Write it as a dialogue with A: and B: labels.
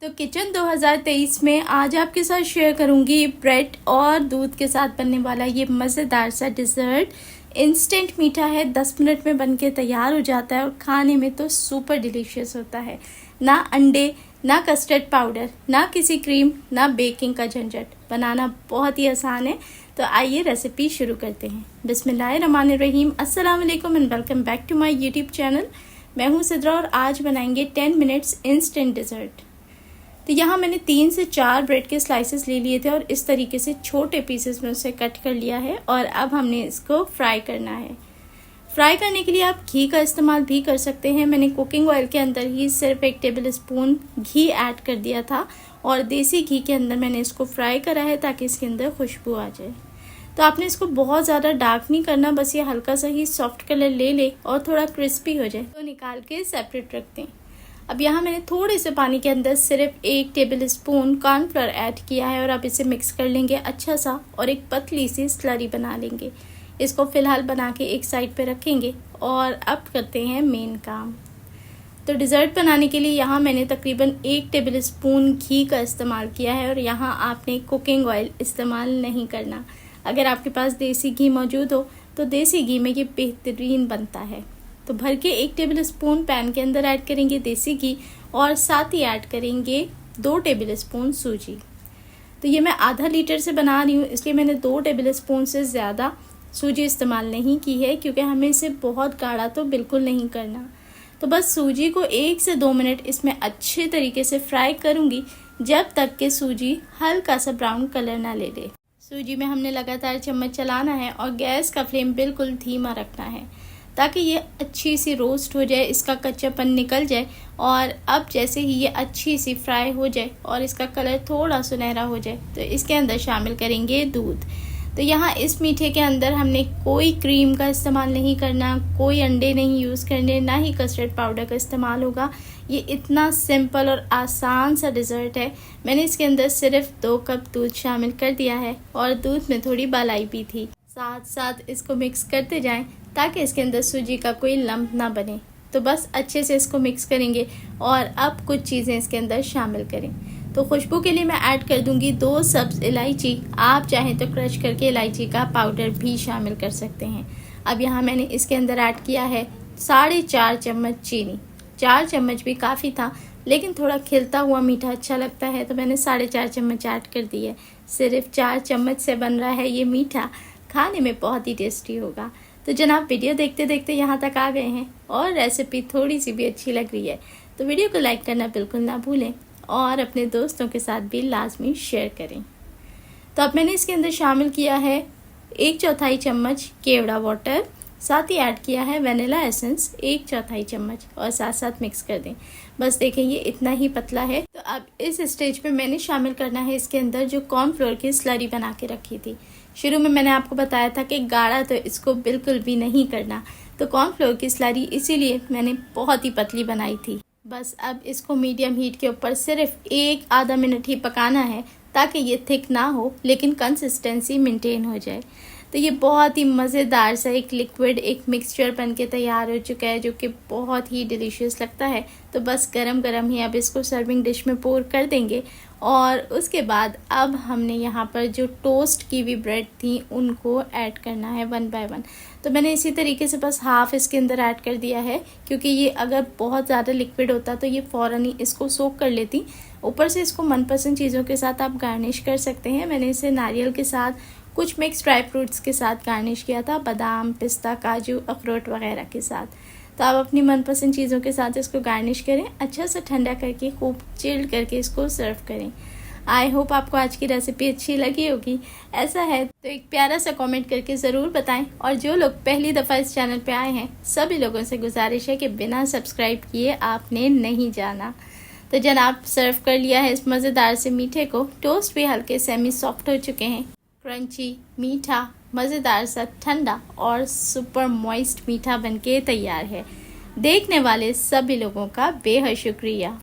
A: तो किचन 2023 में आज आपके साथ शेयर करूंगी ब्रेड और दूध के साथ बनने वाला ये मज़ेदार सा डिज़र्ट। इंस्टेंट मीठा है, 10 मिनट में बनके तैयार हो जाता है और खाने में तो सुपर डिलीशियस होता है। ना अंडे, ना कस्टर्ड पाउडर, ना किसी क्रीम, ना बेकिंग का झंझट, बनाना बहुत ही आसान है। तो आइए रेसिपी शुरू करते हैं। बिस्मिल्लाहिर्रहमानिर्रहीम, अस्सलाम वालेकुम and welcome back to my YouTube channel. मैं हूँ सिद्रा और आज बनाएंगे 10 मिनट्स इंस्टेंट डिज़र्ट। तो यहाँ मैंने 3 से 4 ब्रेड के स्लाइसेस ले लिए थे और इस तरीके से छोटे पीसेस में उसे कट कर लिया है और अब हमने इसको फ्राई करना है। फ्राई करने के लिए आप घी का इस्तेमाल भी कर सकते हैं। मैंने कुकिंग ऑयल के अंदर ही सिर्फ 1 टेबल स्पून घी ऐड कर दिया था और देसी घी के अंदर मैंने इसको फ्राई करा है ताकि इसके अंदर खुशबू आ जाए। तो आपने इसको बहुत ज़्यादा डार्क नहीं करना, बस ये हल्का सा ही सॉफ्ट कलर ले ले और थोड़ा क्रिस्पी हो जाए तो निकाल के सेपरेट रख दें। अब यहाँ मैंने थोड़े से पानी के अंदर सिर्फ 1 टेबल स्पून कॉर्नफ्लोर ऐड किया है और अब इसे मिक्स कर लेंगे अच्छा सा और एक पतली सी स्लरी बना लेंगे। इसको फ़िलहाल बना के एक साइड पे रखेंगे और अब करते हैं मेन काम। तो डिज़र्ट बनाने के लिए यहाँ मैंने तकरीबन 1 टेबल स्पून घी का इस्तेमाल किया है और यहाँ आपने कुकिंग ऑयल इस्तेमाल नहीं करना। अगर आपके पास देसी घी मौजूद हो तो देसी घी में ये बेहतरीन बनता है। तो भर के 1 टेबल स्पून पैन के अंदर ऐड करेंगे देसी घी और साथ ही ऐड करेंगे 2 टेबल स्पून सूजी। तो ये मैं आधा लीटर से बना रही हूँ, इसलिए मैंने 2 टेबल स्पून से ज़्यादा सूजी इस्तेमाल नहीं की है क्योंकि हमें इसे बहुत गाढ़ा तो बिल्कुल नहीं करना। तो बस सूजी को 1 से 2 मिनट इसमें अच्छे तरीके से फ्राई करूँगी जब तक कि सूजी हल्का सा ब्राउन कलर ना ले ले। सूजी में हमने लगातार चम्मच चलाना है और गैस का फ्लेम बिल्कुल धीमा रखना है ताकि ये अच्छी सी रोस्ट हो जाए, इसका कच्चापन निकल जाए। और अब जैसे ही ये अच्छी सी फ्राई हो जाए और इसका कलर थोड़ा सुनहरा हो जाए तो इसके अंदर शामिल करेंगे दूध। तो यहाँ इस मीठे के अंदर हमने कोई क्रीम का इस्तेमाल नहीं करना, कोई अंडे नहीं यूज़ करने, ना ही कस्टर्ड पाउडर का इस्तेमाल होगा। ये इतना सिंपल और आसान सा डिज़र्ट है। मैंने इसके अंदर सिर्फ 2 कप दूध शामिल कर दिया है और दूध में थोड़ी मलाई भी थी। साथ साथ इसको मिक्स करते जाएं ताकि इसके अंदर सूजी का कोई लम्प ना बने। तो बस अच्छे से इसको मिक्स करेंगे और अब कुछ चीज़ें इसके अंदर शामिल करें। तो खुशबू के लिए मैं ऐड कर दूंगी 2 सब्ज़ इलायची। आप चाहें तो क्रश करके इलायची का पाउडर भी शामिल कर सकते हैं। अब यहाँ मैंने इसके अंदर ऐड किया है 4.5 चम्मच चीनी। 4 चम्मच भी काफ़ी था, लेकिन थोड़ा खिलता हुआ मीठा अच्छा लगता है तो मैंने 4.5 चम्मच ऐड कर दी है। सिर्फ 4 चम्मच से बन रहा है ये मीठा, खाने में बहुत ही टेस्टी होगा। तो जनाब वीडियो देखते देखते यहाँ तक आ गए हैं और रेसिपी थोड़ी सी भी अच्छी लग रही है तो वीडियो को लाइक करना बिल्कुल ना भूलें और अपने दोस्तों के साथ भी लाजमी शेयर करें। तो अब मैंने इसके अंदर शामिल किया है 1/4 चम्मच केवड़ा वाटर, साथ ही ऐड किया है वनीला एसेंस 1/4 चम्मच और साथ साथ मिक्स कर दें। बस देखें ये इतना ही पतला है। तो अब इस स्टेज पे मैंने शामिल करना है इसके अंदर जो कॉर्नफ्लोर की स्लरी बना के रखी थी। शुरू में मैंने आपको बताया था कि गाढ़ा तो इसको बिल्कुल भी नहीं करना, तो कॉर्नफ्लोर की स्लरी इसीलिए मैंने बहुत ही पतली बनाई थी। बस अब इसको मीडियम हीट के ऊपर सिर्फ 1 आधा मिनट ही पकाना है ताकि ये थिक ना हो लेकिन कंसिस्टेंसी मेंटेन हो जाए। तो ये बहुत ही मज़ेदार सा एक लिक्विड एक मिक्सचर बन के तैयार हो चुका है जो कि बहुत ही डिलीशियस लगता है। तो बस गरम गरम ही अब इसको सर्विंग डिश में पोर कर देंगे और उसके बाद अब हमने यहाँ पर जो टोस्ट की हुई ब्रेड थी उनको ऐड करना है 1 बाय 1। तो मैंने इसी तरीके से बस हाफ़ इसके अंदर ऐड कर दिया है क्योंकि ये अगर बहुत ज़्यादा लिक्विड होता तो ये फ़ौरन ही इसको सोक कर लेती। ऊपर से इसको मनपसंद चीज़ों के साथ आप गार्निश कर सकते हैं। मैंने इसे नारियल के साथ, कुछ मिक्स ड्राई फ्रूट्स के साथ गार्निश किया था, बादाम, पिस्ता, काजू, अखरोट वगैरह के साथ। तो आप अपनी मनपसंद चीज़ों के साथ इसको गार्निश करें, अच्छा सा ठंडा करके खूब चिल्ड करके इसको सर्व करें। आई होप आपको आज की रेसिपी अच्छी लगी होगी। ऐसा है तो एक प्यारा सा कमेंट करके ज़रूर बताएं और जो लोग पहली दफ़ा इस चैनल पे आए हैं सभी लोगों से गुजारिश है कि बिना सब्सक्राइब किए आपने नहीं जाना। तो जनाब सर्व कर लिया है इस मज़ेदार से मीठे को। टोस्ट भी हल्के सेमी सॉफ्ट हो चुके हैं, क्रंची, मीठा, मज़ेदार सा ठंडा और सुपर मॉइस्ट मीठा बनके तैयार है। देखने वाले सभी लोगों का बेहद शुक्रिया।